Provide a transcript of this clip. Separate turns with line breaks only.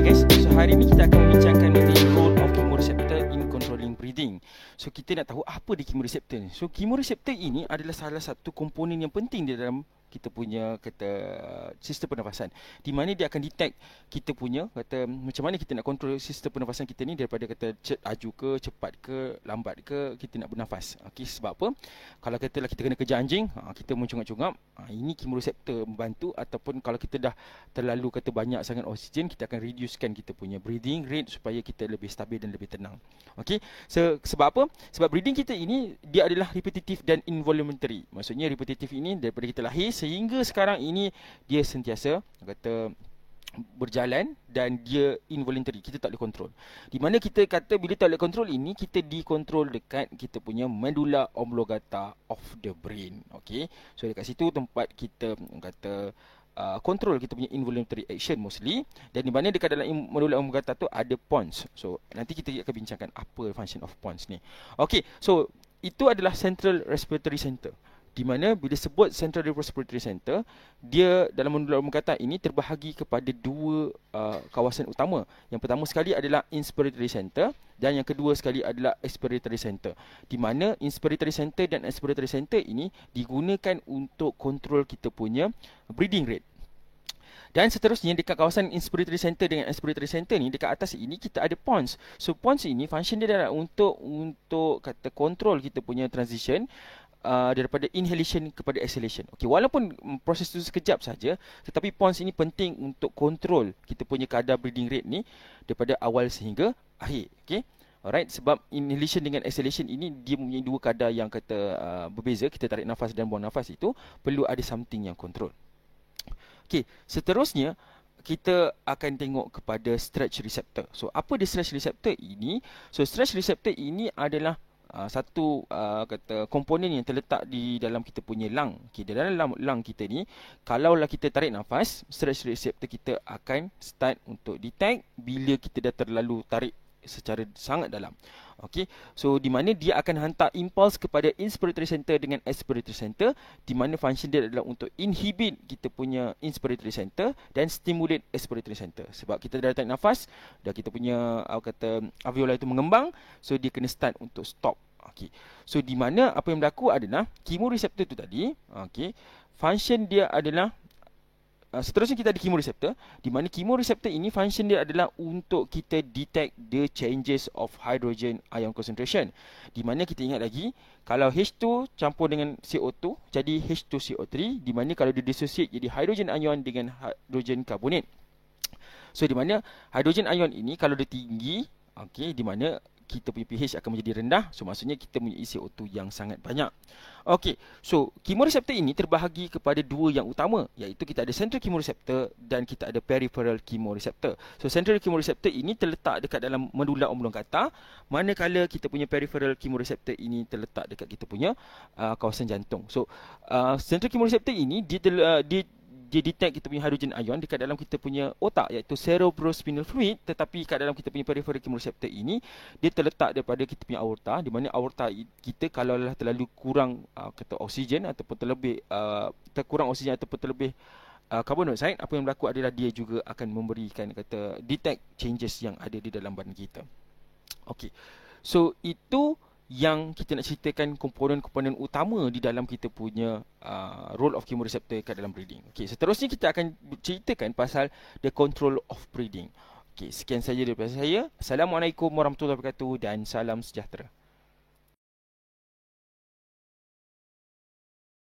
guys, so hari ni kita akan membincangkan mengenai role of chemoreceptor in controlling breathing. So kita nak tahu apa di chemoreceptor ni. So chemoreceptor ini adalah salah satu komponen yang penting di dalam kita punya sistem pernafasan, di mana dia akan detect kita punya macam mana kita nak kontrol sistem pernafasan kita ni daripada laju ke, cepat ke, lambat ke kita nak bernafas. Okey, sebab apa? Kalau katalah kita kena kejar anjing, kita mencungap-cungap, ini chemoreceptor membantu. Ataupun kalau kita dah terlalu banyak sangat oksigen, kita akan reducekan kita punya breathing rate supaya kita lebih stabil dan lebih tenang. Okey, sebab apa? Sebab breathing kita ini dia adalah repetitive dan involuntary. Maksudnya repetitive ini daripada kita lahir sehingga sekarang ini dia sentiasa berjalan, dan dia involuntary, kita tak boleh kontrol. Di mana kita kata bila tak boleh kontrol ini, kita dikontrol dekat kita punya medulla oblongata of the brain. Okey, so dekat situ tempat kita kontrol kita punya involuntary action mostly. Dan di mana dekat dalam medulla oblongata tu ada pons. So nanti kita akan bincangkan apa function of pons ni. Okey, so itu adalah central respiratory center, di mana bila sebut central respiratory center, dia dalam medulla oblongata ini terbahagi kepada dua kawasan utama. Yang pertama sekali adalah inspiratory center, dan yang kedua sekali adalah expiratory center, di mana inspiratory center dan expiratory center ini digunakan untuk kontrol kita punya breathing rate. Dan seterusnya dekat kawasan inspiratory center dengan expiratory center ni, dekat atas ini kita ada pons. So pons ini function dia adalah untuk kontrol kita punya transition daripada inhalation kepada exhalation. Okey, walaupun proses itu sekejap saja, tetapi pons ini penting untuk kontrol kita punya kadar breathing rate ni daripada awal sehingga akhir. Okey, alright, sebab inhalation dengan exhalation ini dia mempunyai dua kadar yang berbeza. Kita tarik nafas dan buang nafas itu perlu ada something yang kontrol. Okey, seterusnya kita akan tengok kepada stretch receptor. So apa dia stretch receptor ini? So stretch receptor ini adalah satu komponen yang terletak di dalam kita punya lung. Okay, di dalam lung kita ni, kalaulah kita tarik nafas, stretch receptor kita akan start untuk detect bila kita dah terlalu tarik secara sangat dalam. Okey, so di mana dia akan hantar impuls kepada inspiratory center dengan expiratory center, di mana function dia adalah untuk inhibit kita punya inspiratory center dan stimulate expiratory center. Sebab kita dah tarik nafas, dah kita punya alveolar itu mengembang, so dia kena start untuk stop. Okey, so di mana apa yang berlaku adalah chemoreceptor tu tadi, okey, function dia adalah seterusnya kita ada chemoreceptor, di mana chemoreceptor ini function dia adalah untuk kita detect the changes of hydrogen ion concentration. Di mana kita ingat lagi, kalau H2 campur dengan CO2 jadi H2CO3, di mana kalau dia dissociate jadi hydrogen ion dengan hydrogen karbonat. So di mana hydrogen ion ini kalau dia tinggi, okey, di mana kita punya pH akan menjadi rendah. So maksudnya kita mempunyai CO2 yang sangat banyak. Okey, so chemoreceptor ini terbahagi kepada dua yang utama, iaitu kita ada central chemoreceptor dan kita ada peripheral chemoreceptor. So central chemoreceptor ini terletak dekat dalam medulla oblongata, manakala kita punya peripheral chemoreceptor ini terletak dekat kita punya kawasan jantung. So central chemoreceptor ini dia detect kita punya hydrogen ion dekat dalam kita punya otak, iaitu cerebrospinal fluid. Tetapi kat dalam kita punya peripheral chemoreceptor ini, dia terletak daripada kita punya aorta, di mana aorta kita kalau terlalu kurang oksigen ataupun terkurang oksigen ataupun terlebih carbon dioxide, apa yang berlaku adalah dia juga akan memberikan detect changes yang ada di dalam badan kita. Okey, so itu yang kita nak ceritakan komponen-komponen utama di dalam kita punya role of chemoreceptor kat dalam breathing. Okey, seterusnya kita akan ceritakan pasal the control of breathing. Okey, sekian saja daripada saya. Assalamualaikum warahmatullahi wabarakatuh dan salam sejahtera.